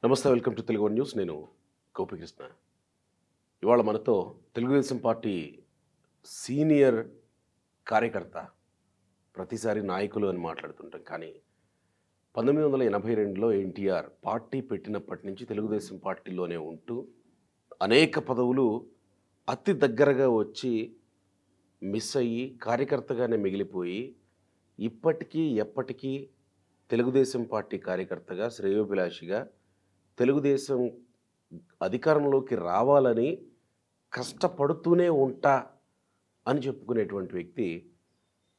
నమస్తే, welcome to Telugu one news. నేను గోపికృష్ణ. ఇవాళ మనతో తెలుగుదేశం పార్టీ సీనియర్ కార్యకర్త. ప్రతిసారి నాయకులు అని మాట్లాడుతుంటాం, కానీ 1982లో ఎన్టీఆర్ పార్టీ పెట్టినప్పటి నుంచి తెలుగుదేశం పార్టీలోనే ఉంటూ అనేక పదవులు అతి దగ్గరగా వచ్చి మిస్ అయ్యి కార్యకర్తగానే మిగిలిపోయి ఇప్పటికీ ఎప్పటికీ తెలుగుదేశం పార్టీ కార్యకర్తగా, శ్రేయోభిలాషిగా తెలుగుదేశం అధికారంలోకి రావాలని కష్టపడుతూనే ఉంటా అని చెప్పుకునేటువంటి వ్యక్తి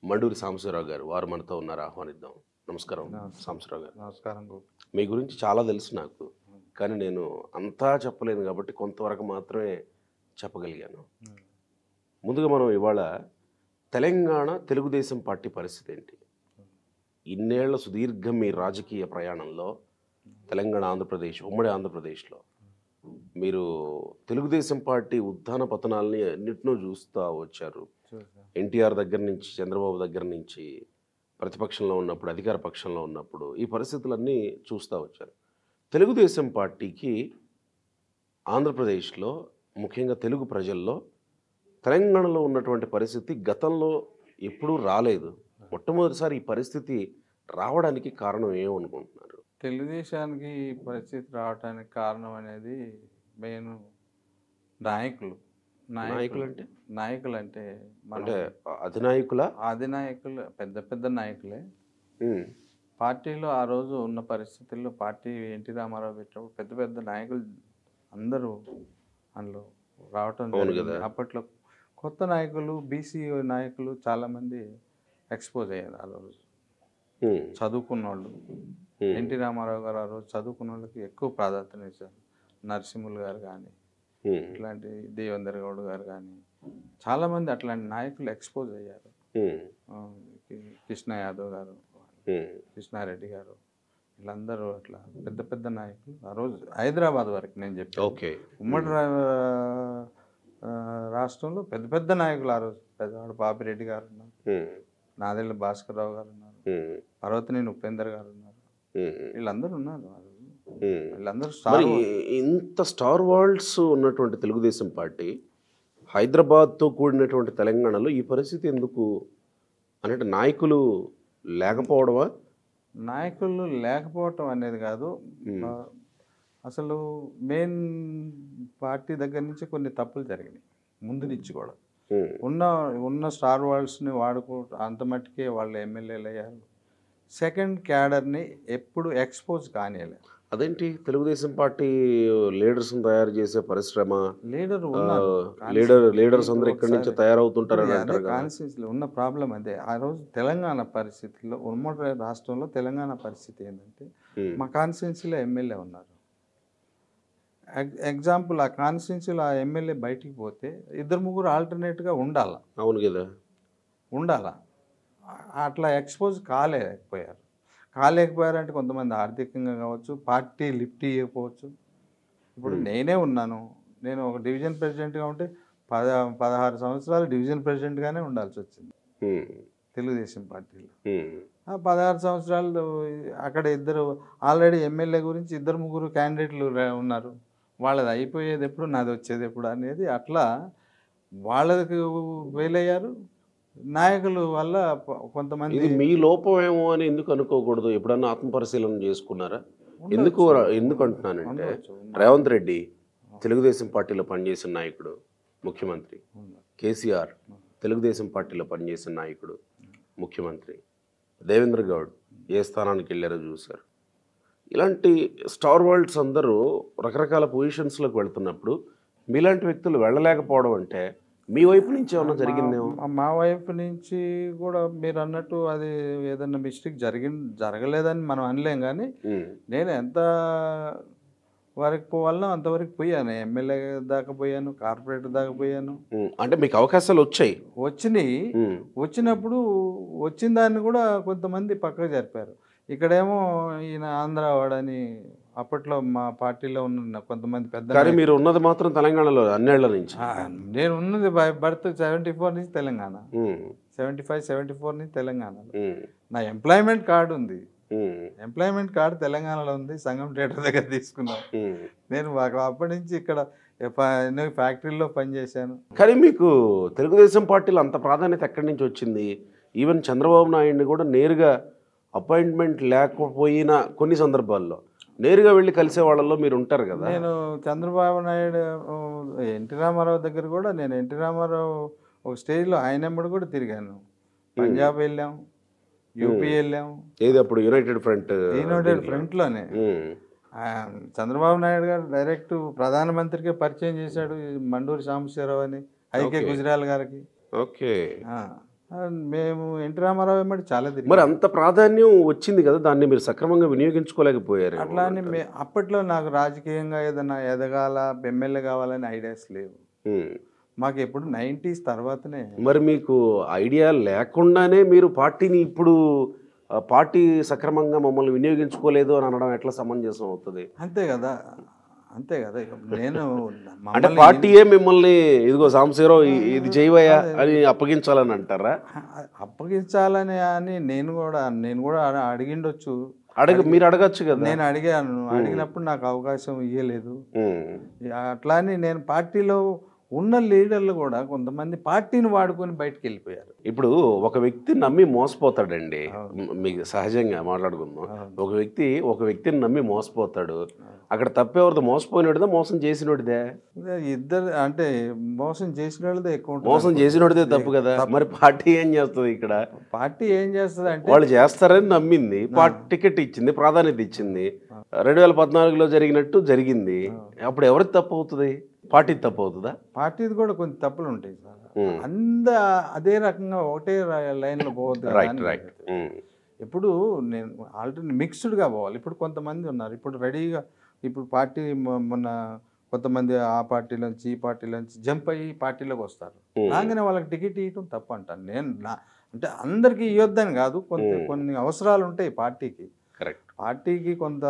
మండూరి సాంబశివరావు గారు. వారు మనతో ఉన్నారు, ఆహ్వానిద్దాం. నమస్కారం సాంబశివరావు గారు. నమస్కారం. మీ గురించి చాలా తెలుసు నాకు, కానీ నేను అంతా చెప్పలేను కాబట్టి కొంతవరకు మాత్రమే చెప్పగలిగాను. ముందుగా మనం ఇవాళ తెలంగాణ తెలుగుదేశం పార్టీ పరిస్థితి ఏంటి? ఇన్నేళ్ల సుదీర్ఘ మీ రాజకీయ ప్రయాణంలో తెలంగాణ, ఆంధ్రప్రదేశ్, ఉమ్మడి ఆంధ్రప్రదేశ్లో మీరు తెలుగుదేశం పార్టీ ఉత్థాన పతనాలని అన్నిటినూ చూస్తూ వచ్చారు. ఎన్టీఆర్ దగ్గర నుంచి, చంద్రబాబు దగ్గర నుంచి, ప్రతిపక్షంలో ఉన్నప్పుడు, అధికార పక్షంలో ఉన్నప్పుడు ఈ పరిస్థితులన్నీ చూస్తూ వచ్చారు. తెలుగుదేశం పార్టీకి ఆంధ్రప్రదేశ్లో, ముఖ్యంగా తెలుగు ప్రజల్లో తెలంగాణలో ఉన్నటువంటి పరిస్థితి గతంలో ఎప్పుడూ రాలేదు. మొట్టమొదటిసారి ఈ పరిస్థితి రావడానికి కారణం ఏమనుకుంటున్నారు? తెలుగుదేశానికి ఈ పరిస్థితి రావడానికి కారణం అనేది మెయిన్ నాయకులు. నాయకులు అంటే అధినాయకులు, పెద్ద పెద్ద నాయకులే. పార్టీలో ఆ రోజు ఉన్న పరిస్థితుల్లో పార్టీ ఎన్టీ రామారావు పెట్టినప్పుడు పెద్ద పెద్ద నాయకులు అందరూ అందులో రావటం జరిగింది. అప్పట్లో కొత్త నాయకులు, బీసీ నాయకులు చాలామంది ఎక్స్పోజ్ అయ్యారు ఆ రోజు. చదువుకున్న వాళ్ళు, ఎన్టీ రామారావు గారు ఆ రోజు చదువుకున్న వాళ్ళకి ఎక్కువ ప్రాధాన్యత ఇచ్చారు. నరసింహులు గారు కానీ, ఇట్లాంటి దేవేందర్ గౌడ్ గారు కానీ, చాలామంది అట్లాంటి నాయకులు ఎక్స్పోజ్ అయ్యారు. కృష్ణ యాదవ్ గారు, కృష్ణారెడ్డి గారు, వీళ్ళందరూ అట్లా పెద్ద పెద్ద నాయకులు ఆ రోజు హైదరాబాద్ వరకు నేను చెప్పాను. ఉమ్మడి రాష్ట్రంలో పెద్ద పెద్ద నాయకులు ఆ రోజు. పెద్దవాడు పాపిరెడ్డి గారు ఉన్నారు, నాదెళ్ల భాస్కర్ రావు గారు ఉన్నారు, పర్వతనేని ఉపేందర్ గారు ఉన్నారు, వీళ్ళందరూ ఉన్నారు. వీళ్ళందరూ ఇంత స్టార్ వరల్డ్స్ ఉన్నటువంటి తెలుగుదేశం పార్టీ హైదరాబాద్తో కూడినటువంటి తెలంగాణలో ఈ పరిస్థితి ఎందుకు అంటే నాయకులు లేకపోవడమా? నాయకులు లేకపోవటం అనేది కాదు, అసలు మెయిన్ పార్టీ దగ్గర నుంచి కొన్ని తప్పులు జరిగినాయి ముందు నుంచి కూడా. ఉన్న స్టార్ వరల్డ్స్ని వాడుకో అంత మట్టుకే వాళ్ళు ఎమ్మెల్యేలు అయ్యారు. సెకండ్ క్యాడర్ని ఎప్పుడు ఎక్స్పోజ్ కానియలే. అదేంటి, తెలుగుదేశం పార్టీ లీడర్స్ని తయారు చేసే పరిశ్రమ, లీడర్స్ అందరూ ఇక్కడి నుంచి తయారవుతుంటారు. కాన్స్టిట్యూన్సీలో ఉన్న ప్రాబ్లం అదే. ఆ రోజు తెలంగాణ పరిస్థితుల్లో, ఉమ్మడి రాష్ట్రంలో తెలంగాణ పరిస్థితి ఏంటంటే, మా కాన్స్టిట్యూన్సీలో ఎమ్మెల్యే ఉన్నారు. ఎగ్జాంపుల్, ఆ కాన్స్టిట్యూన్సీలో ఆ ఎమ్మెల్యే బయటికి పోతే 2-3 ఆల్టర్నేట్గా ఉండాలా. అవును కదా, ఉండాలా. అట్లా ఎక్స్పోజ్ కాలేకపోయారంటే కొంతమంది ఆర్థికంగా కావచ్చు, పార్టీ లిఫ్ట్ ఇవ్వకపోవచ్చు. ఇప్పుడు నేనే ఉన్నాను, నేను ఒక డివిజన్ ప్రెసిడెంట్గా ఉంటే 16 సంవత్సరాలు డివిజన్ ప్రెసిడెంట్గానే ఉండాల్సి వచ్చింది తెలుగుదేశం పార్టీలో. 16 సంవత్సరాలు అక్కడ ఆల్రెడీ ఎమ్మెల్యే గురించి 2-3 క్యాండిడేట్లు ఉన్నారు. వాళ్ళది అయిపోయేది ఎప్పుడు, నాది వచ్చేది ఎప్పుడు అనేది అట్లా వాళ్ళకి ఫెయిల్ అయ్యారు. నాయకుల వల్ల కొంతమంది. ఇది మీ లోపం ఏమో అని ఎందుకు అనుకోకూడదు? ఎప్పుడన్నా ఆత్మపరిశీలన చేసుకున్నారా? ఎందుకు అంటున్నానంటే, రేవంత్ రెడ్డి తెలుగుదేశం పార్టీలో పనిచేసిన నాయకుడు, ముఖ్యమంత్రి. కేసీఆర్ తెలుగుదేశం పార్టీలో పనిచేసిన నాయకుడు, ముఖ్యమంత్రి. దేవేంద్ర గౌడ్ ఏ స్థానానికి వెళ్ళారో చూశారు. ఇలాంటి స్టార్ వరల్డ్స్ అందరూ రకరకాల పొజిషన్స్లోకి వెళ్తున్నప్పుడు మీలాంటి వ్యక్తులు వెళ్ళలేకపోవడం అంటే మీ వైపు నుంచి ఏమన్నా జరిగిందేమో? మా వైపు నుంచి కూడా మీరు అన్నట్టు అది ఏదన్నా మిస్టేక్ జరగలేదని మనం అనలేం, కానీ నేను ఎంత వరకు పోవాలనో అంతవరకు పోయాను. ఎమ్మెల్యే దాకా పోయాను, కార్పొరేటర్ దాకా పోయాను. అంటే మీకు అవకాశాలు వచ్చినాయి. వచ్చినప్పుడు వచ్చిన దాన్ని కూడా కొంతమంది పక్కకు జరిపారు. ఇక్కడేమో ఈయన ఆంధ్రవాడని అప్పట్లో మా పార్టీలో ఉన్న కొంతమంది పెద్ద. మీరు ఉన్నది మాత్రం తెలంగాణలో అన్నేళ్ల నుంచి. నేను ఉన్నది బర్త్ 74 నుంచి తెలంగాణ, 75-74 నుంచి తెలంగాణలో. నా ఎంప్లాయ్మెంట్ కార్డు ఉంది ఎంప్లాయ్మెంట్ కార్డు తెలంగాణలో ఉంది, సంగం థియేటర్ దగ్గర తీసుకున్నాం. నేను అప్పటి నుంచి ఇక్కడ ఎన్నో ఫ్యాక్టరీలో పనిచేశాను. కానీ మీకు తెలుగుదేశం పార్టీలో అంత ప్రాధాన్యత ఎక్కడి నుంచి వచ్చింది? ఈవెన్ చంద్రబాబు నాయుడిని కూడా నేరుగా అపాయింట్మెంట్ లేకపోయినా కొన్ని సందర్భాల్లో నేరుగా వెళ్ళి కలిసే వాళ్ళలో మీరు ఉంటారు కదా. నేను చంద్రబాబు నాయుడు, ఎన్టీ రామారావు దగ్గర కూడా నేను ఎన్టీ రామారావు ఒక స్టేజ్లో ఆయన ఎమ్మడి కూడా తిరిగాను. పంజాబ్ వెళ్ళాం, యూపీ వెళ్ళాం. ఏది అప్పుడు యునైటెడ్ ఫ్రంట్లోనే చంద్రబాబు నాయుడు గారు డైరెక్ట్ ప్రధానమంత్రికే పరిచయం చేశాడు మండూరి సాంబశివరావు అని, ఐకే గుజరాల్ గారికి. ఓకే, మేము ఎన్టీ రామారావు ఏమంటే చాలా తిరిగి. మరి అంత ప్రాధాన్యం వచ్చింది కదా, దాన్ని మీరు సక్రమంగా వినియోగించుకోలేకపోయారు. అట్లా అని అప్పట్లో నాకు రాజకీయంగా ఏదైనా ఎదగాల, ఎమ్మెల్యే కావాలని ఐడియాస్ లేవు మాకు. ఎప్పుడు 90s తర్వాతనే. మరి మీకు ఐడియా లేకుండానే మీరు పార్టీని ఇప్పుడు పార్టీ సక్రమంగా మమ్మల్ని వినియోగించుకోలేదు అని అనడం ఎట్లా సమంజసం అవుతుంది? అంతే కదా, అంతే కదా. నేను అంటే పార్టీయే మిమ్మల్ని ఇదిగో సాంబశివరావు ఇది చేయవయ్యా అని అప్పగించాలని అంటారా? అప్పగించాలని అని నేను కూడా అడిగిండొచ్చు. మీరు అడగచ్చు కదా. నేను అడిగాను, అడిగినప్పుడు నాకు అవకాశం ఇవ్వలేదు. అట్లా అని నేను పార్టీలో ఉన్న లీడర్లు కూడా కొంతమంది పార్టీని వాడుకొని బయటకు వెళ్ళిపోయారు. ఇప్పుడు ఒక వ్యక్తి నమ్మి మోసపోతాడండి, మీకు సహజంగా మాట్లాడుకుందాం. ఒక వ్యక్తిని నమ్మి మోసపోతాడు. అక్కడ తప్పేవరదో, మోసపోయినోడిదా మోసం చేసినోడిదే? ఇద్దరు అంటే మోసం చేసిన వాళ్ళదే ఎక్కువ. మోసం చేసినోడిదే తప్పు కదా. మరి పార్టీ ఏం చేస్తుంది ఇక్కడ? పార్టీ ఏం చేస్తుంది అంటే వాళ్ళు చేస్తారని నమ్మింది, టికెట్ ఇచ్చింది, ప్రాధాన్యత ఇచ్చింది. 2014లో జరిగినట్టు జరిగింది. అప్పుడు ఎవరికి తప్పు అవుతుంది? పార్టీ తప్పు అవుతుందా? పార్టీది కూడా కొన్ని తప్పులు ఉంటాయి సార్. అదే రకంగా ఒకటే లైన్లో పోవద్దు. ఇప్పుడు నేను ఆల్రెడీ మిక్స్డ్గా పోవాలి. ఇప్పుడు కొంతమంది ఉన్నారు, ఇప్పుడు రెడీగా ఇప్పుడు పార్టీ మొన్న కొంతమంది ఆ పార్టీలోంచి ఈ పార్టీలోంచి జంప్ అయ్యి పార్టీలోకి వస్తారు. రాగానే వాళ్ళకి టికెట్ ఇవ్వటం తప్పు అంటాను నేను. అంటే అందరికీ ఇవ్వద్దని కాదు, కొన్ని అవసరాలు ఉంటాయి పార్టీకి. పార్టీకి కొంత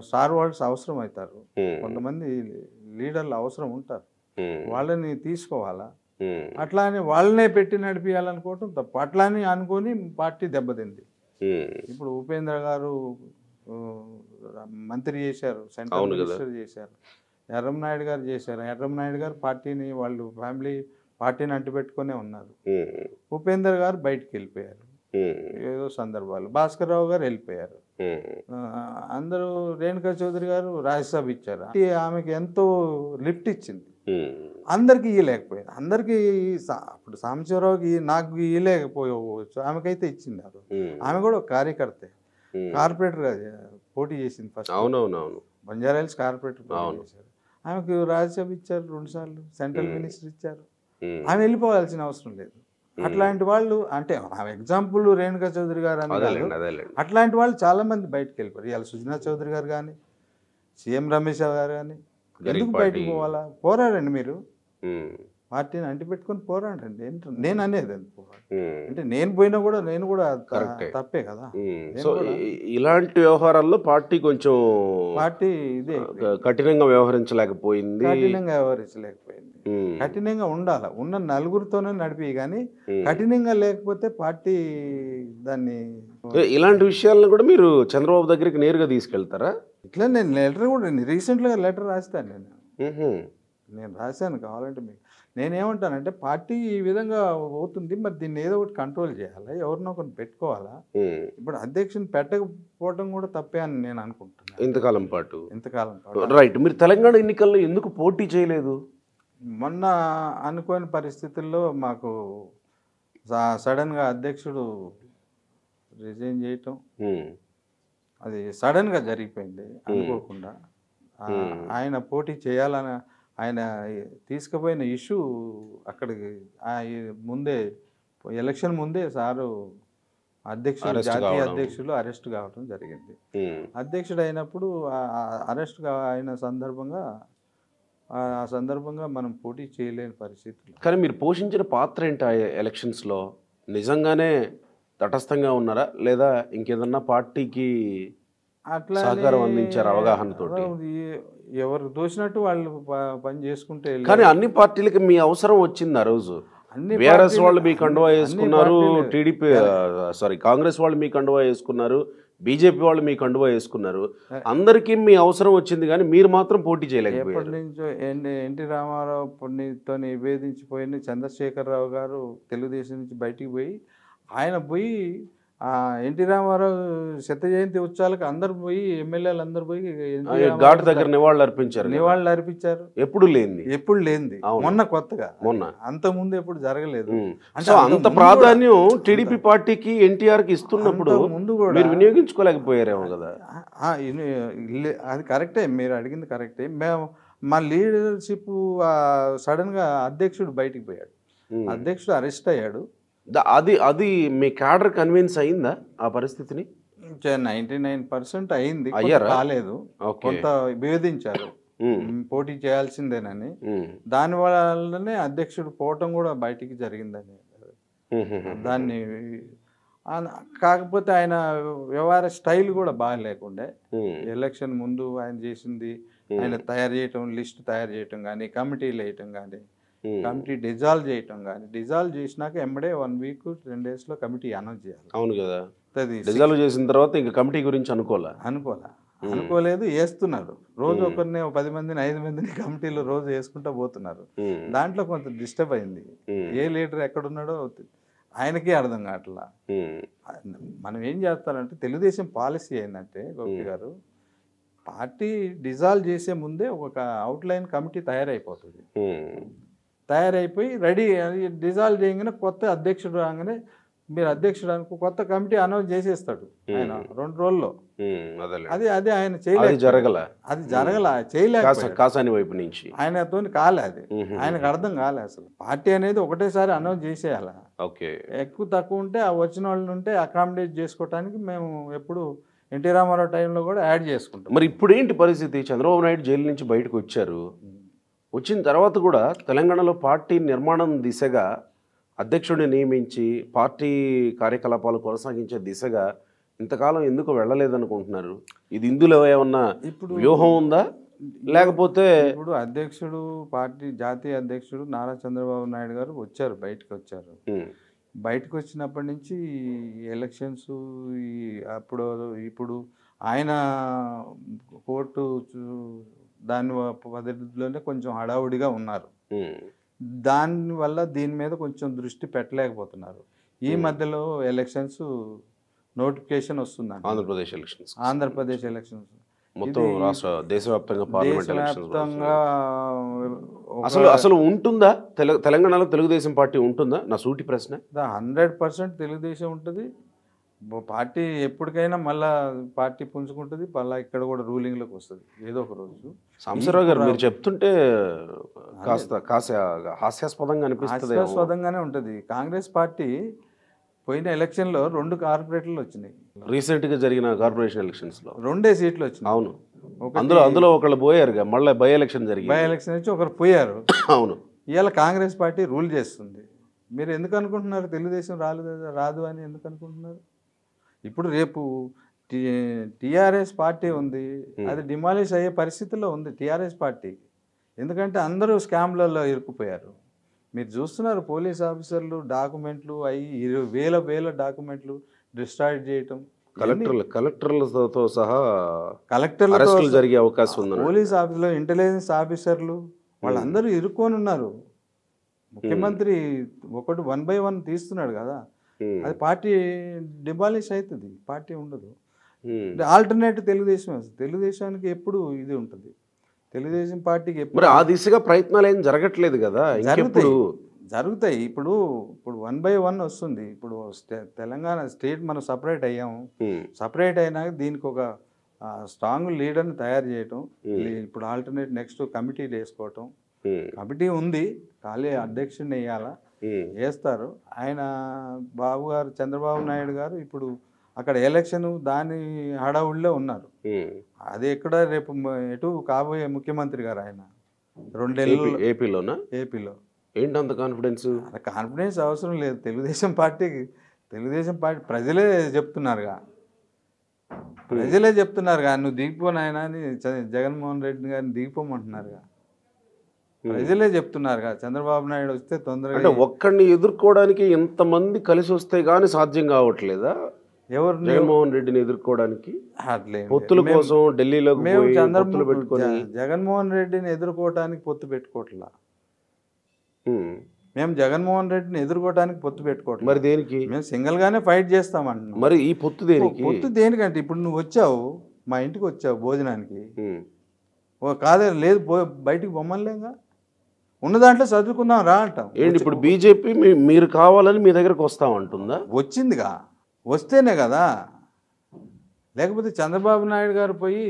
స్టార్ వర్డ్స్ అవసరం అవుతారు, కొంతమంది లీడర్లు అవసరం ఉంటారు, వాళ్ళని తీసుకోవాలా. అట్లా అని వాళ్ళనే పెట్టి నడిపించాలనుకోవటం తప్పు. అట్లా అని అనుకొని పార్టీ దెబ్బతింది. ఇప్పుడు ఉపేంద్ర గారు మంత్రి చేశారు, సెంట్రల్ మినిస్టర్ చేశారు, ఎర్రంనాయుడు గారు చేశారు. ఎర్రంనాయుడు గారు పార్టీని వాళ్ళు పార్టీని అంటిపెట్టుకునే ఉన్నారు. ఉపేంద్ర గారు బయటికి వెళ్ళిపోయారు ఏదో సందర్భాలు. భాస్కర్ రావు గారు వెళ్ళిపోయారు. అందరూ రేణుకా చౌదరి గారు రాజ్యసభ ఇచ్చారు. ఆమెకి ఎంతో లిఫ్ట్ ఇచ్చింది, అందరికి ఇవ్వలేకపోయింది. అందరికి అప్పుడు సాంబశివరావుకి నాకు ఇవ్వలేకపోవచ్చు, ఆమెకైతే ఇచ్చింది. ఆమె కూడా ఒక కార్యకర్తే, కార్పొరేటర్గా పోటీ చేసింది ఫస్ట్. అవునవునవును, బంజారా హిల్స్ కార్పొరేటర్ చేశారు. ఆమెకు రాజ్యసభ ఇచ్చారు 2 సార్లు, సెంట్రల్ మినిస్టర్ ఇచ్చారు. ఆమె వెళ్ళిపోవాల్సిన అవసరం లేదు. అట్లాంటి వాళ్ళు అంటే ఎగ్జాంపుల్ రేణుకా చౌదరి గారు అని కాదు, అట్లాంటి వాళ్ళు చాలా మంది బయటకు వెళ్ళిపోయారు. ఇవాళ సుజనా చౌదరి గారు కానీ, సీఎం రమేష్ గారు కానీ ఎందుకు బయటకు పోవాలా? పోరాడండి మీరు, పార్టీని అంటిపెట్టుకొని పోరాడండి. నేను అనేది అంటే నేను పోయినా కూడా నేను కూడా తప్పే కదా. సో ఇలాంటి వ్యవహారాల్లో పార్టీ కొంచెం ఇదే కఠినంగా వ్యవహరించలేకపోయింది. కఠినంగా ఉండాలి, ఉన్న నలుగురితోనే నడిపి. కానీ కఠినంగా లేకపోతే పార్టీ దాన్ని. ఇలాంటి విషయాలను కూడా మీరు చంద్రబాబు దగ్గరికి నేరుగా తీసుకెళ్తారా? ఇట్లా నేను లెటర్ కూడా రీసెంట్గా లెటర్ రాస్తాను. నేను రాశాను, కావాలంటే మీకు. నేనేమంటానంటే పార్టీ ఈ విధంగా పోతుంది, మరి దీన్ని ఏదో ఒకటి కంట్రోల్ చేయాలి, ఎవరినో ఒకరిని పెట్టుకోవాలా. ఇప్పుడు అధ్యక్షుని పెట్టకపోవడం కూడా తప్పే అని నేను అనుకుంటున్నాను. ఇంతకాలం పాటు రైట్. మీరు తెలంగాణ ఎన్నికల్లో ఎందుకు పోటీ చేయలేదు? మొన్న అనుకోని పరిస్థితుల్లో మాకు సడన్గా అధ్యక్షుడు రిజైన్ చేయటం, అది సడన్గా జరిగిపోయింది అనుకోకుండా. ఆయన పోటీ చేయాలని ఆయన తీసుకుపోయిన ఇష్యూ అక్కడికి ముందే ఎలక్షన్ ముందే సారు అధ్యక్షుడు, జాతీయ అధ్యక్షులు అరెస్ట్ కావడం జరిగింది. అధ్యక్షుడు అయినప్పుడు అరెస్ట్ అయిన సందర్భంగా మనం పోటీ చేయలేని పరిస్థితి. కానీ మీరు పోషించిన పాత్ర ఏంటి ఆ ఎలక్షన్స్లో? నిజంగానే తటస్థంగా ఉన్నారా, లేదా ఇంకేదన్నా పార్టీకి అట్లా సహకారం అందించారు అవగాహనతో? ఎవరు దోచినట్టు వాళ్ళు పని చేసుకుంటే. కానీ అన్ని పార్టీలకి మీ అవసరం వచ్చింది ఆ రోజు. బీఆర్ఎస్ వాళ్ళు మీ కండువా వేసుకున్నారు, టీడీపీ కాంగ్రెస్ వాళ్ళు మీ కండువా వేసుకున్నారు, బీజేపీ వాళ్ళు మీ కండువా వేసుకున్నారు, అందరికీ మీ అవసరం వచ్చింది కానీ మీరు మాత్రం పోటీ చేయలేకపోయారు. ఎప్పటి నుంచో ఎన్టీ రామారావుతో నివేదించిపోయిన చంద్రశేఖరరావు గారు తెలుగుదేశం నుంచి బయటికి పోయి ఆయన పోయి ఎన్టీ రామారావు శత జయంతి ఉత్సవాలకు అందరు పోయి ఎమ్మెల్యేలు అందరు పోయి ఘాట్ దగ్గర నివాళులు అర్పించారు. ఎప్పుడు లేనిది కొత్తగా అంత ముందు ఎప్పుడు జరగలేదు. అంటే అంత ప్రాధాన్యం టీడీపీ పార్టీకి ఎన్టీఆర్ కి ఇస్తున్నప్పుడు ముందు కూడా మీరు వినియోగించుకోలేకపోయారేమో కదా. అది కరెక్టే, మీరు అడిగింది కరెక్టే. మేము మా లీడర్షిప్ సడన్ గా అధ్యక్షుడు బయటికి పోయాడు, అధ్యక్షుడు అరెస్ట్ అయ్యాడు. అది మీ క్యాడర్ కన్విన్స్ అయిందా ఆ పరిస్థితిని? 99% అయింది, కాలేదు. కొంత వివేదించారు పోటీ చేయాల్సిందేనని. దాని వల్లనే అధ్యక్షుడు పోవటం కూడా బయటికి జరిగిందని. దాన్ని కాకపోతే ఆయన వ్యవహార స్టైల్ కూడా బాగా లేకుండే. ఎలక్షన్ ముందు ఆయన చేసింది, ఆయన తయారు చేయటం, లిస్ట్ తయారు చేయటం కానీ, కమిటీలు వేయటం కానీ, కమిటీ డిజాల్వ్ చేయటం కానీ, డిజాల్వ్ చేసినాక ఎంబడే 1 వీక్ 2 days లో కమిటీ అనౌన్స్ చేయాలి. అవును కదా, డిజాల్వ్ చేసిన తర్వాత ఇంకా కమిటీ గురించి అనుకోలేదు. వేస్తున్నారు రోజు ఒకరిని 10 మందిని 5 మందిని కమిటీలో రోజు వేసుకుంటూ పోతున్నారు. దాంట్లో కొంత డిస్టర్బ్ అయింది. ఏ లీడర్ ఎక్కడున్నాడో ఆయనకే అర్థం కావట్లా. మనం ఏం చేస్తారంటే తెలుగుదేశం పాలసీ ఏంటంటే గోపి గారు, పార్టీ డిజాల్వ్ చేసే ముందే ఒక అవుట్లైన్ కమిటీ తయారైపోతుంది. తయారైపోయి రెడీ, డిజాల్వ్ చేయగానే కొత్త అధ్యక్షుడు రాగానే మీరు అధ్యక్షుడు అనుకో కొత్త కమిటీ అనౌన్స్ చేసేస్తాడు ఆయన 2 రోజుల్లో. అది ఆయన కాసాని వైపు నుంచి ఆయనతో కాలే, అది ఆయనకు అర్థం కాలే. అసలు పార్టీ అనేది ఒకటేసారి అనౌన్స్ చేసేయాల. ఎక్కువ తక్కువ ఉంటే ఆ వచ్చిన వాళ్ళు ఉంటే అకామిడేట్ చేసుకోవటానికి మేము ఎప్పుడు ఎన్టీ రామారావు టైంలో కూడా యాడ్ చేసుకుంటాం. మరి ఇప్పుడు ఏంటి పరిస్థితి? చంద్రబాబు నాయుడు జైలు నుంచి బయటకు వచ్చారు, వచ్చిన తర్వాత కూడా తెలంగాణలో పార్టీ నిర్మాణం దిశగా అధ్యక్షుడిని నియమించి పార్టీ కార్యకలాపాలు కొనసాగించే దిశగా ఇంతకాలం ఎందుకు వెళ్ళలేదనుకుంటున్నారు? ఇది ఇందులో ఏమన్నా ఇప్పుడు వ్యూహం ఉందా, లేకపోతే? ఇప్పుడు అధ్యక్షుడు, పార్టీ జాతీయ అధ్యక్షుడు నారా చంద్రబాబు నాయుడు గారు వచ్చారు, బయటకు వచ్చినప్పటి నుంచి ఎలక్షన్స్ ఇప్పుడు ఆయన కోర్టు దాని పద్ధతిలోనే కొంచెం హడావుడిగా ఉన్నారు. దానివల్ల దీని మీద కొంచెం దృష్టి పెట్టలేకపోతున్నారు. ఈ మధ్యలో ఎలక్షన్స్ నోటిఫికేషన్ వస్తుందండి, ఆంధ్రప్రదేశ్ ఎలక్షన్స్ మొత్తం రాష్ట్ర దేశవ్యాప్తంగా అసలు ఉంటుందా తెలంగాణలో తెలుగుదేశం పార్టీ ఉంటుందా? నా సూటి ప్రశ్న. 100% తెలుగుదేశం ఉంటుంది. పార్టీ ఎప్పటికైనా మళ్ళా పార్టీ పుంజుకుంటుంది, మళ్ళీ ఇక్కడ కూడా రూలింగ్లోకి వస్తుంది ఏదో ఒక రోజు. సాంబశివరావు గారు మీరు చెప్తుంటే కాస్త హాస్యాస్పదంగా అనిపిస్తుంది. హాస్యాస్పదంగానే ఉంటుంది. కాంగ్రెస్ పార్టీ పోయిన ఎలక్షన్లో 2 కార్పొరేటర్లు వచ్చినాయి. రీసెంట్గా జరిగిన కార్పొరేషన్ ఎలక్షన్స్లో 2 సీట్లు వచ్చినాయి. అవును, అందులో ఒకళ్ళు పోయారుగా, మళ్ళీ బై ఎలక్షన్ వచ్చి ఒకరు పోయారు. అవును, ఇవాళ కాంగ్రెస్ పార్టీ రూల్ చేస్తుంది. మీరు ఎందుకు అనుకుంటున్నారు తెలుగుదేశం రాదు అని ఎందుకు అనుకుంటున్నారు? ఇప్పుడు రేపు టీఆర్ఎస్ పార్టీ ఉంది, అది డిమాలిష్ అయ్యే పరిస్థితుల్లో ఉంది టీఆర్ఎస్ పార్టీ. ఎందుకంటే అందరూ స్కామ్లలో ఇరుక్కుపోయారు. మీరు చూస్తున్నారు, పోలీస్ ఆఫీసర్లు డాక్యుమెంట్లు అవి వేల డాక్యుమెంట్లు డిస్ట్రాయ్ చేయటం, కలెక్టర్లతో సహా అరెస్టులు జరిగే అవకాశం ఉంది. పోలీస్ ఆఫీసులో ఇంటెలిజెన్స్ ఆఫీసర్లు వాళ్ళందరూ ఇరుక్కొని ఉన్నారు. ముఖ్యమంత్రి 1 by 1 తీస్తున్నాడు కదా, అది పార్టీ డిమాలిష్ అవుతుంది, పార్టీ ఉండదు. ఆల్టర్నేటివ్ తెలుగుదేశానికి ఎప్పుడు ఇది ఉంటుంది. తెలుగుదేశం పార్టీకి ఎప్పుడు ఆ దిశగా ప్రయత్నాలు ఏం జరగట్లేదు కదా. జరుగుతాయి. ఇప్పుడు 1 by 1 వస్తుంది. ఇప్పుడు తెలంగాణ స్టేట్ మనం సపరేట్ అయ్యాము, సపరేట్ అయినాక దీనికి ఒక స్ట్రాంగ్ లీడర్ని తయారు చేయటం, ఇప్పుడు ఆల్టర్నేట్ నెక్స్ట్ కమిటీలు వేసుకోవటం. కమిటీ ఉంది, ఖాళీ అధ్యక్షుడిని వేయాలా, వేస్తారు. ఆయన బాబు గారు చంద్రబాబు నాయుడు గారు ఇప్పుడు అక్కడ ఎలక్షన్ దాని హడావుడిలో ఉన్నారు. అది ఎక్కడ రేపు ఎటు కాబోయే ముఖ్యమంత్రి గారు ఆయన 2 ఏళ్ళు ఏపీలో. ఏంటంత కాన్ఫిడెన్స్ అవసరం లేదు తెలుగుదేశం పార్టీకి. తెలుగుదేశం పార్టీ ప్రజలే చెప్తున్నారుగా, నువ్వు దిగిపోనాయన అని జగన్మోహన్ రెడ్డి గారిని దిగిపోమంటున్నారుగా, ప్రజలే చెప్తున్నారుగా. చంద్రబాబు నాయుడు వస్తే తొందరగా ఒక్కడిని ఎదుర్కోవడానికి ఎంతమంది కలిసి వస్తే గానీ సాధ్యం కావట్లేదా? ఎవరు జగన్మోహన్ రెడ్డిని ఎదుర్కోవడానికి అట్లే పొత్తుల కోసం ఢిల్లీలో మేము పొత్తులు పెట్టుకొని జగన్మోహన్ రెడ్డిని ఎదుర్కోవటానికి పొత్తు పెట్టుకోవట్లా. ఉమ్. మేము జగన్మోహన్ రెడ్డిని ఎదుర్కోవటానికి పొత్తు పెట్టుకోవట్లేదు. మరి దేనికి? మేము సింగిల్ గానే ఫైట్ చేస్తామంటున్నాం. మరి ఈ పొత్తు దేనికి? పొత్తు దేనికంటే ఇప్పుడు నువ్వు వచ్చావు మా ఇంటికి వచ్చావు భోజనానికి, ఉమ్. ఓ కాదే లేదు బయటికి బొమ్మలేగా ఉన్న దాంట్లో చదువుకుందాం రా అంటాం. ఏంటి ఇప్పుడు బీజేపీ మీరు కావాలని మీ దగ్గరకు వస్తామంటుందా? వచ్చిందిగా, వస్తేనే కదా. లేకపోతే చంద్రబాబు నాయుడు గారు పోయి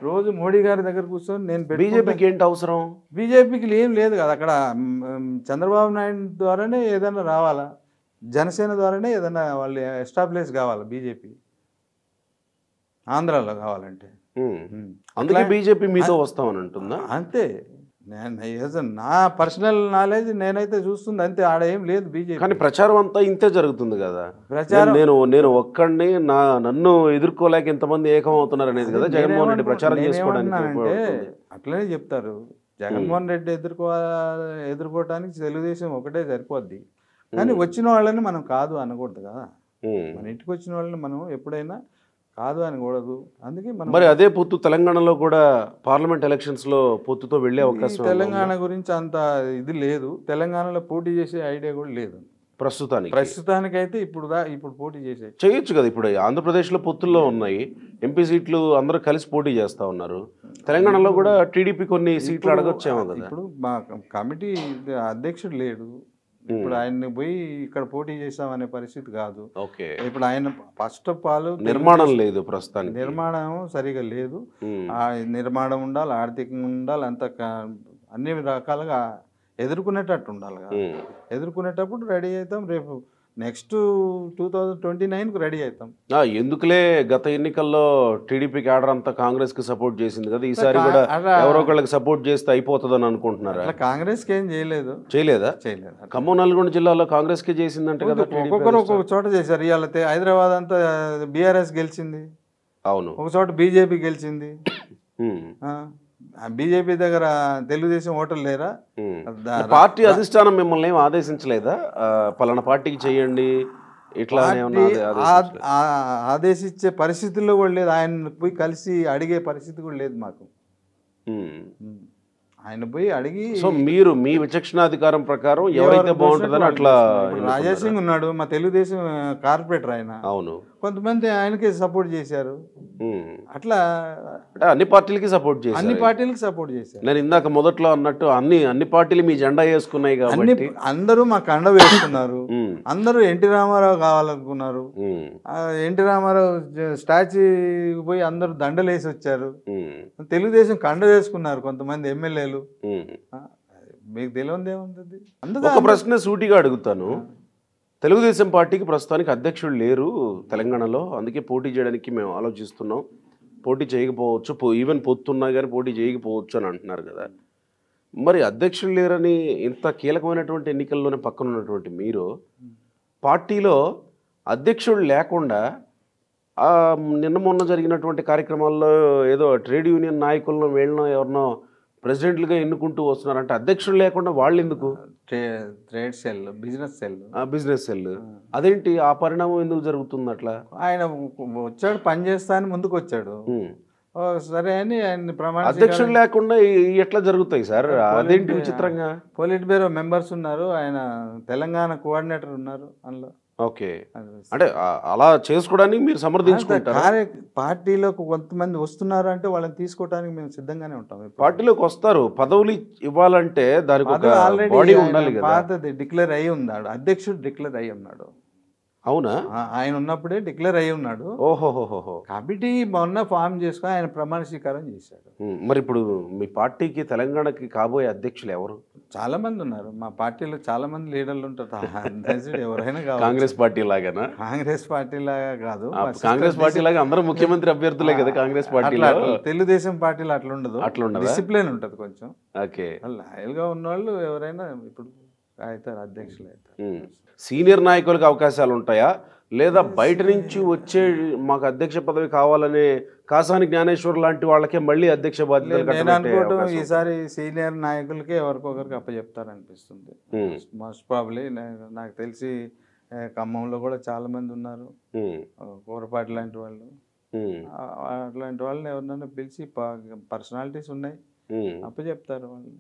రోజు మోడీ గారి దగ్గర కూర్చొని నేను బీజేపీకి ఏంటి అవసరం? బీజేపీకి ఏం లేదు కదా అక్కడ. చంద్రబాబు నాయుడు ద్వారానే ఏదైనా రావాలా, జనసేన ద్వారానే ఏదైనా వాళ్ళు ఎస్టాబ్లిష్ కావాలా బీజేపీ ఆంధ్రాలో కావాలంటే. అందుకే బీజేపీ మీతో వస్తామని అంటుందా? అంతే. నేను నా పర్సనల్ నాలెడ్జ్ నేనైతే చూస్తుంది అంతే, ఆడ ఏం లేదు బీజేపీ. కానీ ప్రచారం అంతా ఇంతే జరుగుతుంది కదా. ప్రచారం నేను ఒక్కడిని నన్ను ఎదుర్కోలేక ఇంతమంది ఏకం అవుతున్నారు అనేది కదా జగన్మోహన్ రెడ్డి ప్రచారం చేసుకోవడానికి. అట్లనే చెప్తారు. జగన్మోహన్ రెడ్డి ఎదుర్కోవటానికి తెలుగుదేశం ఒకటే సరిపోద్ది. కానీ వచ్చిన వాళ్ళని మనం కాదు అనకూడదు కదా. మన ఇంటికి వచ్చిన వాళ్ళని మనం ఎప్పుడైనా కాదు అనకూడదు. అందుకే మనం మరి అదే పొత్తు తెలంగాణలో కూడా పార్లమెంట్ ఎలక్షన్స్ లో పొత్తుతో వెళ్ళే అవకాశం. తెలంగాణ గురించి అంత ఇది లేదు, తెలంగాణలో పోటీ చేసే ఐడియా కూడా లేదు ప్రస్తుతానికైతే. ఇప్పుడు పోటీ చేయొచ్చు కదా. ఇప్పుడు ఆంధ్రప్రదేశ్లో పొత్తుల్లో ఉన్నాయి, ఎంపీ సీట్లు అందరూ కలిసి పోటీ చేస్తా ఉన్నారు. తెలంగాణలో కూడా టీడీపీ కొన్ని సీట్లు అడగొచ్చేమో కదా. ఇప్పుడు మా కమిటీ అధ్యక్షుడు లేడు, ఇప్పుడు ఆయన్ని పోయి ఇక్కడ పోటీ చేసామనే పరిస్థితి కాదు. ఇప్పుడు ఆయన ఫస్ట్ ఆఫ్ ఆల్ నిర్మాణం లేదు, ప్రస్తుతానికి నిర్మాణం సరిగా లేదు. ఆ నిర్మాణం ఉండాలి, ఆర్థికంగా ఉండాలి, అంత అన్ని రకాలుగా ఎదుర్కొనేటట్టు ఉండాలి కదా. ఎదుర్కొనేటప్పుడు రెడీ అవుతాం. రేపు నెక్స్ట్ 2029కు రెడీ అవుతాం. ఎందుకులే గత ఎన్నికల్లో టీడీపీ క్యాడర్ అంతా కాంగ్రెస్ కి సపోర్ట్ చేసింది కదా, ఈసారి కూడా ఎవరో ఒకళ్ళకి సపోర్ట్ చేస్తే అయిపోతుందని అనుకుంటున్నారా? కాంగ్రెస్ కి ఏం చేయలేదా? ఖమ్మం నల్గొండ జిల్లాలో కాంగ్రెస్ కి చేసిందంటే కదా. ఒక్కొక్కరు ఒక్కొక్క చోట చేశారు. ఇవాళ హైదరాబాద్ అంతా బీఆర్ఎస్ గెలిచింది, అవును, ఒక చోట బీజేపీ గెలిచింది. బీజేపీ దగ్గర తెలుగుదేశం ఓటర్లు లేరా? పార్టీ అధిష్టానం మిమ్మల్ని ఏం ఆదేశించలేదా పలానా పార్టీకి చేయండి ఇట్లా? ఆదేశించే పరిస్థితుల్లో కూడా లేదు. ఆయన పోయి కలిసి అడిగే పరిస్థితి కూడా లేదు మాకు. ఆయన పోయి అడిగి, సో మీరు మీ విచక్షణాధికారం ప్రకారం ఎవరైతే బాగుంటుందని అట్లా. రాజేష్ సింగ్ ఉన్నాడు, మా తెలుగుదేశం కార్పొరేటర్ ఆయన. అవును, కొంతమంది ఆయనకే సపోర్ట్ చేశారు. అట్లా అన్ని పార్టీలకి సపోర్ట్ చేశారు. అన్ని పార్టీలకి సపోర్ట్ చేశారు. నేను ఇందాక మొదట్లో అన్నట్టు అన్ని పార్టీలు మీ జెండా వేసుకున్నాయి కాబట్టి అందరూ మా కండ వేసుకున్నారు. అందరూ ఎన్టీ రామారావు కావాలనుకున్నారు. ఎన్టీ రామారావు స్టాచ్యూ పోయి అందరూ దండలు వేసి వచ్చారు. తెలుగుదేశం కండ వేసుకున్నారు కొంతమంది ఎమ్మెల్యేలు. మీకు తెలియదు ఏముంది. ఒక ప్రశ్న సూటిగా అడుగుతాను. తెలుగుదేశం పార్టీకి ప్రస్తుతానికి అధ్యక్షుడు లేరు తెలంగాణలో, అందుకే పోటీ చేయడానికి మేము ఆలోచిస్తున్నాం, పోటీ చేయకపోవచ్చు, ఈవెన్ పొత్తున్నా కానీ పోటీ చేయకపోవచ్చు అని అంటున్నారు కదా. మరి అధ్యక్షుడు లేరని ఇంత కీలకమైనటువంటి ఎన్నికల్లోనే పక్కన ఉన్నటువంటి మీరు పార్టీలో అధ్యక్షుడు లేకుండా నిన్న మొన్న జరిగినటువంటి కార్యక్రమాల్లో ఏదో ట్రేడ్ యూనియన్ నాయకులను వీళ్ళనో ఎవరినో ప్రెసిడెంట్లుగా ఎన్నుకుంటూ వస్తున్నారంటే అధ్యక్షుడు లేకుండా వాళ్ళు ఎందుకు? ట్రేడ్ సెల్, బిజినెస్ సెల్ అదేంటి? ఆ పరిణామం ఎందుకు జరుగుతుంది అట్లా? ఆయన వచ్చాడు, పని చేస్తా అని ముందుకు వచ్చాడు, సరే అని ఆయన ప్రమాణ. అధ్యక్షుడు లేకుండా ఎట్లా జరుగుతాయి సార్? అదేంటి విచిత్రంగా? పొలిట్ బ్యూరో మెంబర్స్ ఉన్నారు, ఆయన తెలంగాణ కోఆర్డినేటర్ ఉన్నారు అందులో. ఓకే, అంటే అలా చేసుకోవడానికి మీరు సమర్థించుకుంటారు? పార్టీలోకి కొంతమంది వస్తున్నారు అంటే వాళ్ళని తీసుకోవడానికి మేము సిద్ధంగానే ఉంటాం. పార్టీలోకి వస్తారు, పదవులు ఇవ్వాలంటే దానికి ఆల్రెడీ ఉండాలి కదా. పాతది డిక్లేర్ అయ్యి ఉన్నాడు, అధ్యక్షుడు డిక్లేర్ అయ్యి ఉన్నాడు. అవునా? ఆయన ఉన్నప్పుడే డిక్లేర్ అయ్యి ఉన్నాడు. ఓహోహోహో. కమిటీ మొన్న ఫామ్ చేసుకుని ఆయన ప్రమాణ స్వీకారం చేశాడు. మరి ఇప్పుడు మీ పార్టీకి తెలంగాణకి కాబోయే అధ్యక్షులు ఎవరు? చాలా మంది ఉన్నారు మా పార్టీలో, చాలా మంది లీడర్లు ఉంటారు. ఎవరైనా కాంగ్రెస్ పార్టీ లాగానా? కాంగ్రెస్ పార్టీ లాగా కాదు, కాంగ్రెస్ పార్టీ లాగా అందరూ ముఖ్యమంత్రి అభ్యర్థులే కదా కాంగ్రెస్ పార్టీలో. తెలుగుదేశం పార్టీలో అట్లా ఉండదు, డిసిప్లిన్ ఉంటుంది కొంచెం. ఓకే, లాయల్ గా ఉన్నవాళ్ళు ఎవరైనా ఇప్పుడు అవుతారు, అధ్యక్షులు అవుతారు. సీనియర్ నాయకులకు అవకాశాలు ఉంటాయా, లేదా బయట నుంచి వచ్చే మాకు అధ్యక్ష పదవి కావాలనే కాసాని జ్ఞానేశ్వర్ లాంటి వాళ్ళకే మళ్ళీ అధ్యక్ష బాధ్యతలు? నేను అనుకోవటం ఈసారి సీనియర్ నాయకులకే ఎవరికొకరికి అప్పచెప్తారనిపిస్తుంది. మోస్ట్ ప్రాబ్లీ నాకు తెలిసి ఖమ్మంలో కూడా చాలా మంది ఉన్నారు, కూరపాటి లాంటి వాళ్ళు. అట్లాంటి వాళ్ళని ఎవరినైనా పిలిచి పర్సనాలిటీస్ ఉన్నాయి అప్పు చెప్తారు వాళ్ళు.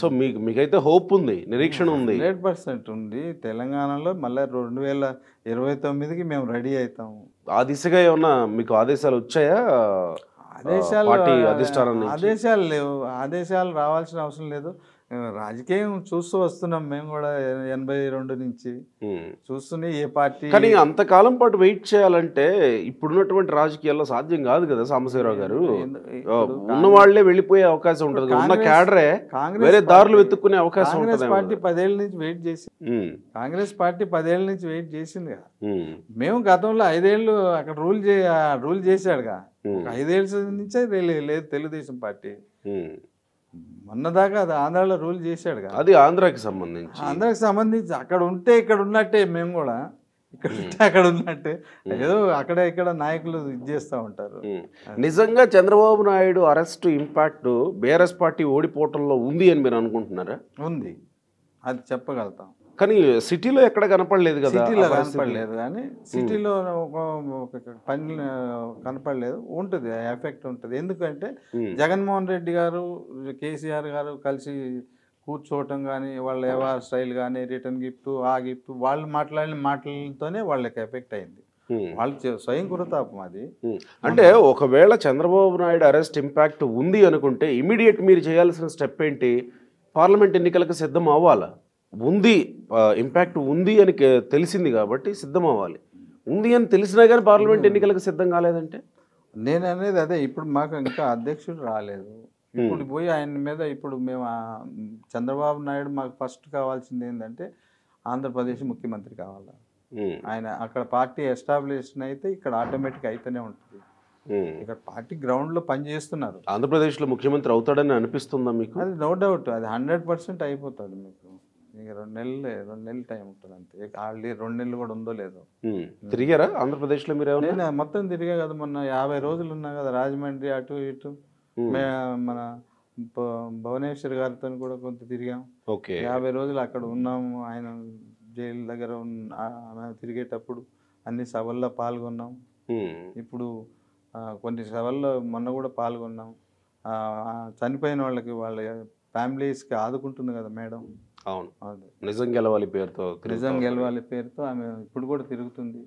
సో మీకైతే హోప్ ఉంది, నిరీక్షణ ఉంది. 100% ఉంది. తెలంగాణలో మళ్ళీ 2029కి మేము రెడీ అవుతాము. ఆ దిశగా ఏమన్నా మీకు ఆదేశాలు వచ్చాయా? ఆదేశాలు లేవు, ఆదేశాలు రావాల్సిన అవసరం లేదు. రాజకీయం చూస్తూ వస్తున్నాం మేము కూడా 82 నుంచి చూస్తూనే ఏ పార్టీ. కానీ అంతకాలం పాటు వెయిట్ చేయాలంటే ఇప్పుడున్నటువంటి రాజకీయాల్లో సాధ్యం కాదు కదా సాంబశివరావు గారు. ఉన్న వాళ్లే వెళ్ళిపోయే అవకాశం ఉంటుంది, ఉన్న క్యాడరే వేరే దారులు వెతుక్కునే అవకాశం ఉంటుంది. కాంగ్రెస్ పార్టీ 10 ఏళ్ళ నుంచి వెయిట్ చేసింది. కాంగ్రెస్ పార్టీ 10 ఏళ్ళ నుంచి వెయిట్ చేసింది కదా. మేము గతంలో 5 ఏళ్ళు అక్కడ రూల్ చేశాడుగా. 5 ఏళ్ళ నుంచే లేదు తెలుగుదేశం పార్టీ. మొన్నదాకా అది ఆంధ్రాలో రూల్ చేశాడుగా. అది ఆంధ్రాకి సంబంధించి అక్కడ ఉంటే ఇక్కడ ఉన్నట్టే, మేము కూడా ఇక్కడ ఉంటే అక్కడ ఉన్నట్టే. ఏదో అక్కడ ఇక్కడ నాయకులు ఇది చేస్తూ ఉంటారు. నిజంగా Chandrababu Naidu arrest impact BRS party ఓడిపోవటంలో ఉంది అని మీరు అనుకుంటున్నారా? ఉంది, అది చెప్పగలుగుతాం. కానీ సిటీలో ఎక్కడ కనపడలేదు కదా. సిటీలో కనపడలేదు, కానీ సిటీలో ఒక పని కనపడలేదు. ఉంటుంది, ఎఫెక్ట్ ఉంటుంది. ఎందుకంటే జగన్మోహన్ రెడ్డి గారు, కేసీఆర్ గారు కలిసి కూర్చోవటం కానీ, వాళ్ళ వ్యవహార స్టైల్ కానీ, రిటర్న్ గిఫ్ట్, ఆ గిఫ్ట్, వాళ్ళు మాట్లాడిన మాటలతోనే వాళ్ళకి ఎఫెక్ట్ అయింది. వాళ్ళు స్వయం కృతాపం అది. అంటే ఒకవేళ చంద్రబాబు నాయుడు అరెస్ట్ ఇంపాక్ట్ ఉంది అనుకుంటే ఇమీడియట్ మీరు చేయాల్సిన స్టెప్ ఏంటి? పార్లమెంట్ ఎన్నికలకు సిద్ధం అవ్వాలా? ఉంది, ఇంపాక్ట్ ఉంది అని తెలిసింది కాబట్టి సిద్ధం అవ్వాలి. ఉంది అని తెలిసినా కానీ పార్లమెంట్ ఎన్నికలకు సిద్ధం కాలేదంటే? నేను అనేది అదే, ఇప్పుడు మాకు ఇంకా అధ్యక్షుడు రాలేదు. ఇప్పుడు పోయి ఆయన మీద ఇప్పుడు మేము చంద్రబాబు నాయుడు మాకు ఫస్ట్ కావాల్సింది ఏంటంటే ఆంధ్రప్రదేశ్ ముఖ్యమంత్రి కావాలి. ఆయన అక్కడ పార్టీ ఎస్టాబ్లిషన్ అయితే ఇక్కడ ఆటోమేటిక్ అయితేనే ఉంటుంది. ఇక్కడ పార్టీ గ్రౌండ్లో పనిచేస్తున్నారు. ఆంధ్రప్రదేశ్లో ముఖ్యమంత్రి అవుతాడని అనిపిస్తుందా మీకు? అది నో డౌట్, అది 100% అయిపోతుంది. మీకు ఇక 2 నెలలు టైం ఉంటుంది అంతే. ఆల్రెడీ 2 నెలలు కూడా ఉందో లేదో. తిరిగారా ఆంధ్రప్రదేశ్లో మీరు? నేను మొత్తం తిరిగా కదా, మొన్న 50 రోజులు ఉన్నా కదా రాజమండ్రి అటు ఇటు. మన భువనేశ్వర్ గారితో కూడా కొంత తిరిగాం. 50 రోజులు అక్కడ ఉన్నాము. ఆయన జైలు దగ్గర తిరిగేటప్పుడు అన్ని సభల్లో పాల్గొన్నాం. ఇప్పుడు కొన్ని సభల్లో మొన్న కూడా పాల్గొన్నాం. చనిపోయిన వాళ్ళకి వాళ్ళ ఫ్యామిలీస్కి ఆదుకుంటుంది కదా మేడం. అవును, నిజం గెలవాలి పేరుతో, నిజం గెలవాలి పేరుతో ఆమె ఇప్పుడు కూడా తిరుగుతుంది.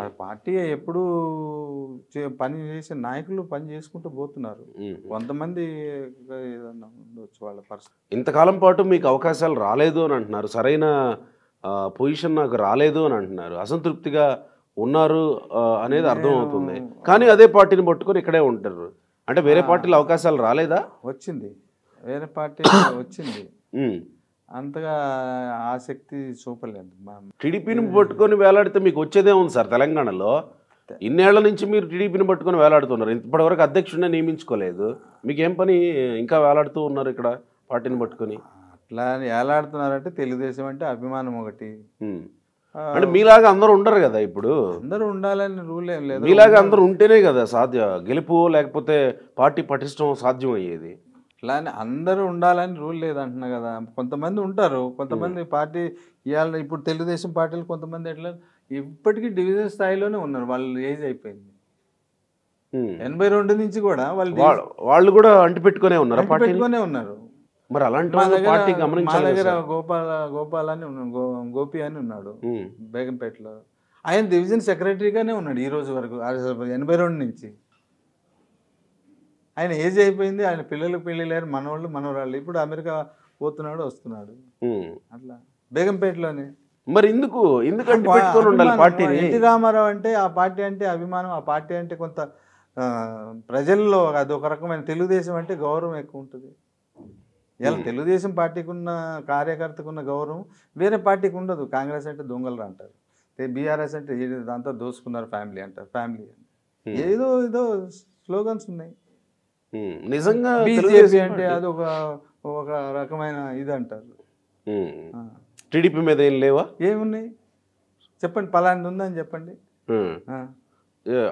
ఆ పార్టీ ఎప్పుడు పని చేసే నాయకులు పని చేసుకుంటూ పోతున్నారు. కొంతమంది ఏదన్నా ఉండొచ్చు వాళ్ళ పరిస్థితి. ఇంతకాలం పాటు మీకు అవకాశాలు రాలేదు అని అంటున్నారు, సరైన పొజిషన్ నాకు రాలేదు అని అంటున్నారు, అసంతృప్తిగా ఉన్నారు అనేది అర్థమవుతుంది. కానీ అదే పార్టీని పట్టుకొని ఇక్కడే ఉంటారు అంటే వేరే పార్టీలో అవకాశాలు రాలేదా? వచ్చింది, వేరే పార్టీ వచ్చింది, అంతగా ఆసక్తి చూపలేదు. టీడీపీని పట్టుకొని వేలాడితే మీకు వచ్చేదే ఉంది సార్. తెలంగాణలో ఇన్నేళ్ల నుంచి మీరు టీడీపీని పట్టుకొని వేలాడుతున్నారు, ఇప్పటివరకు అధ్యక్షుడిని నియమించుకోలేదు, మీకేం పని ఇంకా వేలాడుతూ ఉన్నారు ఇక్కడ పార్టీని పట్టుకొని? అట్లా వేలాడుతున్నారంటే తెలుగుదేశం అంటే అభిమానం ఒకటి. అంటే మీలాగా అందరూ ఉండరు కదా, ఇప్పుడు అందరూ ఉండాలని రూల్ ఏం లేదు. మీలాగా అందరూ ఉంటేనే కదా గెలుపు, లేకపోతే పార్టీ పటిష్టం సాధ్యం అయ్యేది. అట్లానే అందరూ ఉండాలని రూల్ లేదంటున్నా కదా. కొంతమంది ఉంటారు, కొంతమంది పార్టీ ఇవాళ ఇప్పుడు తెలుగుదేశం పార్టీలు కొంతమంది ఎట్లా ఇప్పటికీ డివిజన్ స్థాయిలోనే ఉన్నారు. వాళ్ళు ఏజ్ అయిపోయింది. 82 నుంచి కూడా వాళ్ళు కూడా అంటిపెట్టుకునే ఉన్నారు, పెట్టుకునే ఉన్నారు. మరి అలాంటి పార్టీ గమనించాలి. మా దగ్గర గోపాల్ అని గోపి అని ఉన్నాడు బేగంపేటలో. ఆయన డివిజన్ సెక్రటరీగానే ఉన్నాడు ఈ రోజు వరకు, 82 నుంచి. ఆయన ఏజ్ అయిపోయింది, ఆయన పిల్లలకు పెళ్లి లేరు, మనవాళ్ళు మనవరాళ్ళు. ఇప్పుడు అమెరికా పోతున్నాడు వస్తున్నాడు అట్లా బేగంపేటలోనే. మరి ఎందుకు ఎన్టీ రామారావు అంటే ఆ పార్టీ అంటే అభిమానం, ఆ పార్టీ అంటే కొంత ప్రజల్లో అది ఒక రకమైన. తెలుగుదేశం అంటే గౌరవం ఎక్కువ ఉంటుంది. ఇలా తెలుగుదేశం పార్టీకి ఉన్న కార్యకర్తకు ఉన్న గౌరవం వేరే పార్టీకి ఉండదు. కాంగ్రెస్ అంటే దొంగలు అంటారు, బీఆర్ఎస్ అంటే దాంతో దోసుకున్నారు ఫ్యామిలీ అంటారు. ఫ్యామిలీ ఏదో ఏదో స్లోగన్స్ ఉన్నాయి. నిజంగా బీజేపీ అంటే అది ఒక రకమైన ఇది అంటారు. టీడీపీ మీద ఏం లేవా? ఏమున్నాయి చెప్పండి, పలాంటి ఉందని చెప్పండి.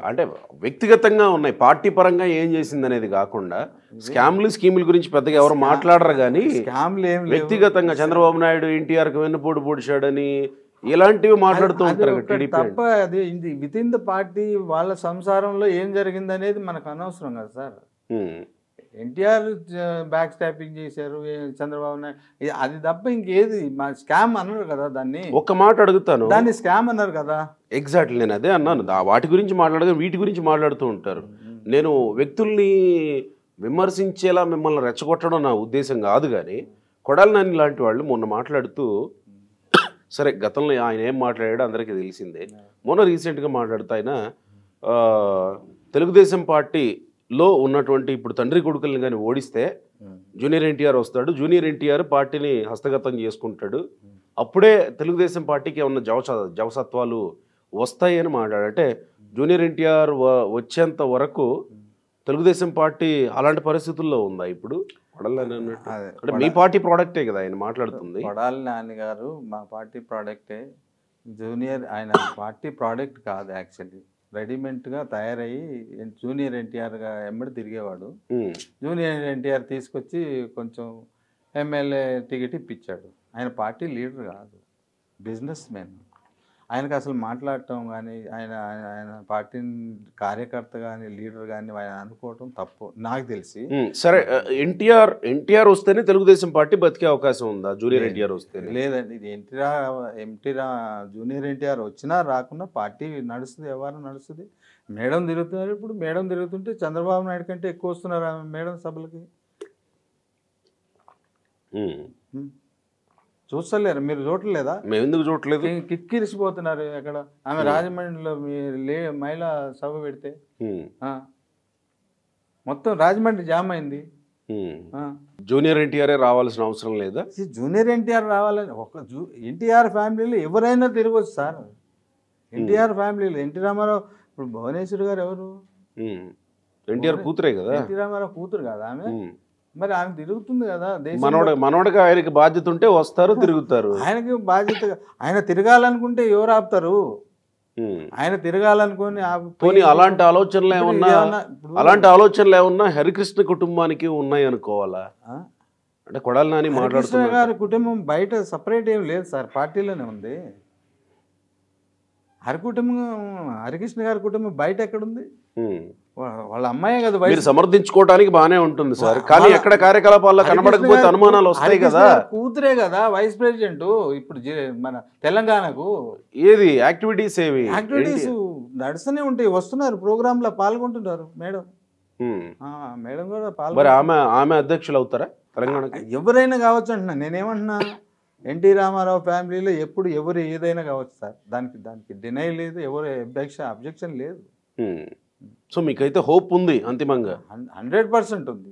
అంటే వ్యక్తిగతంగా ఉన్నాయి, పార్టీ పరంగా ఏం చేసింది అనేది కాకుండా స్కామ్లు స్కీముల గురించి పెద్దగా ఎవరు మాట్లాడరు. కానీ స్కామ్లు ఏం వ్యక్తిగతంగా చంద్రబాబు నాయుడు ఎన్టీఆర్కి వెన్నుపోటు పొడిచాడని, ఇలాంటివి మాట్లాడుతూ అది ఉంటారు ఒకటి టీడీపీ తప్ప అది విత్ ఇన్ ద పార్టీ వాళ్ళ సంసారంలో ఏం జరిగింది అనేది మనకు అనవసరం కదా సార్. ఎన్టీఆర్ బ్యాక్ స్టాపింగ్ చేశారు, చంద్రబాబు నాయుడు, అది తప్ప ఇంకేది మా స్కామ్ అన్నారు కదా దాన్ని. ఒక్క మాట అడుగుతాను, దాన్ని స్కామ్ అన్నారు కదా. ఎగ్జాక్ట్లీ నేను అదే అన్నాను. వాటి గురించి మాట్లాడగా వీటి గురించి మాట్లాడుతూ ఉంటారు. నేను వ్యక్తుల్ని విమర్శించేలా మిమ్మల్ని రెచ్చగొట్టడం నా ఉద్దేశం కాదు, కానీ కొడాలి నాని లాంటి వాళ్ళు మొన్న మాట్లాడుతూ, సరే గతంలో ఆయన ఏం మాట్లాడాడో అందరికీ తెలిసిందే. మొన్న రీసెంట్గా మాట్లాడుతూ ఆయన తెలుగుదేశం పార్టీలో ఉన్నటువంటి ఇప్పుడు తండ్రి కొడుకుల్ని కానీ ఓడిస్తే జూనియర్ ఎన్టీఆర్ వస్తాడు, జూనియర్ ఎన్టీఆర్ పార్టీని హస్తగతం చేసుకుంటాడు, అప్పుడే తెలుగుదేశం పార్టీకి ఏమన్నా జవసత్వాలు వస్తాయి అని మాట్లాడు. అంటే జూనియర్ ఎన్టీఆర్ వచ్చేంత వరకు తెలుగుదేశం పార్టీ అలాంటి పరిస్థితుల్లో ఉందా ఇప్పుడు? కొడాలి నాని అన్నట్టు అంటే మీ పార్టీ ప్రోడక్టే కదా ఆయన మాట్లాడుతుంది. కొడాలి నాని గారు మా పార్టీ ప్రోడక్టే. జూనియర్ ఆయన పార్టీ ప్రోడక్ట్ కాదు, యాక్చువల్లీ రెడీమేడ్గా తయారయ్యి జూనియర్ ఎన్టీఆర్గా ఎమ్మడి తిరిగేవాడు. జూనియర్ ఎన్టీఆర్ తీసుకొచ్చి కొంచెం ఎమ్మెల్యే టికెట్ ఇప్పించాడు. ఆయన పార్టీ లీడర్ కాదు, బిజినెస్ మ్యాన్. ఆయనకు అసలు మాట్లాడటం కానీ ఆయన పార్టీ కార్యకర్త కానీ లీడర్ కానీ ఆయన అనుకోవటం తప్పు నాకు తెలిసి. సరే, ఎన్టీఆర్ వస్తేనే తెలుగుదేశం పార్టీ బతికే అవకాశం ఉందా? జూనియర్ ఎన్టీఆర్ వస్తే లేదండి. ఇది జూనియర్ ఎన్టీఆర్ వచ్చినా రాకున్నా పార్టీ నడుస్తుంది, ఎవరు నడుస్తుంది. మేడం తిరుగుతున్నారు, ఇప్పుడు మేడం తిరుగుతుంటే చంద్రబాబు నాయుడు కంటే ఎక్కువ వస్తున్నారు ఆమె మేడం సభలకి. చూస్తలేరు, మీరు చూడలేదా? మేము ఎందుకు చూడలేదు? కిక్కిరిసిపోతున్నారు అక్కడ. ఆమె రాజమండ్రిలో మహిళా సభ పెడితే మొత్తం రాజమండ్రి జామ్ అయింది. జూనియర్ ఎన్టీఆర్ రావాల్సిన అవసరం లేదా? జూనియర్ ఎన్టీఆర్ రావాలని ఎన్టీఆర్ ఫ్యామిలీలో ఎవరైనా తిరగవచ్చు సార్. ఎన్టీఆర్ ఫ్యామిలీలో ఎన్టీ రామారావు, ఇప్పుడు భువనేశ్వర్ గారు ఎవరు? ఎన్టీఆర్ కూతురే కదా. ఎన్టీ రామారావు కూతురు కదా ఆమె. మరి ఆమె తిరుగుతుంది కదా. మనోడికి ఆయనకి బాధ్యత ఉంటే వస్తారు, తిరుగుతారు. ఆయనకి బాధ్యత, ఆయన తిరగాలనుకుంటే ఎవరు ఆపుతారు? ఆయన తిరగాలనుకుని అలాంటి ఆలోచనలు ఏమన్నా హరికృష్ణ కుటుంబానికి ఉన్నాయి అనుకోవాలా? అంటే కొడాలి నాని మాట్లాడుతున్నారు గారి కుటుంబం బయట సపరేట్ ఏం లేదు సార్, పార్టీలోనే ఉంది. హరికృష్ణ గారి కుటుంబం బయట ఎక్కడుంది? వాళ్ళ అమ్మాయి కదా. మీరు సమర్థించుకోవడానికి బాగానే ఉంటుంది సార్, కానీ ఎక్కడ కార్యకలాపాల్లో కనబడకపోతే అనుమానాలు వస్తాయి కదా. కూతురే కదా వైస్ ప్రెసిడెంట్ ఇప్పుడు మన తెలంగాణకు. ఏది యాక్టివిటీస్ నడుస్తూనే ఉంటాయి, వస్తున్నారు ప్రోగ్రామ్ లో పాల్గొంటున్నారు మేడం. మేడం కూడా మరి ఆమె అధ్యక్షులు అవుతారా తెలంగాణకి? ఎవరైనా కావచ్చు అంటున్నా. నేనేమంటున్నా, ఎన్టీ రామారావు ఫ్యామిలీలో ఎప్పుడు ఎవరు ఏదైనా కావచ్చు సార్, దానికి డినై లేదు, ఎవరు అబ్జెక్షన్ లేదు. సో మీకైతే హోప్ ఉంది అంతిమంగా? 100% ఉంది,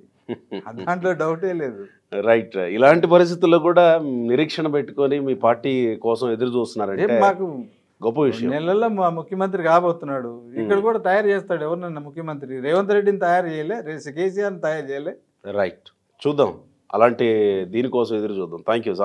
దాంట్లో డౌటే లేదు. రైట్. ఇలాంటి పరిస్థితుల్లో కూడా నిరీక్షణ పెట్టుకొని మీ పార్టీ కోసం ఎదురు చూస్తున్నారంటే మాకు గొప్ప విషయం. నెలల్లో మా ముఖ్యమంత్రి కాబోతున్నాడు, ఇక్కడ కూడా తయారు చేస్తాడు. ఎవరినన్నా ముఖ్యమంత్రి రేవంత్ రెడ్డిని తయారు చేయలే, కేసీఆర్ని తయారు చేయలే. రైట్, చూద్దాం. అలాంటి దీనికోసం ఎదురు చూద్దాం. Thank you.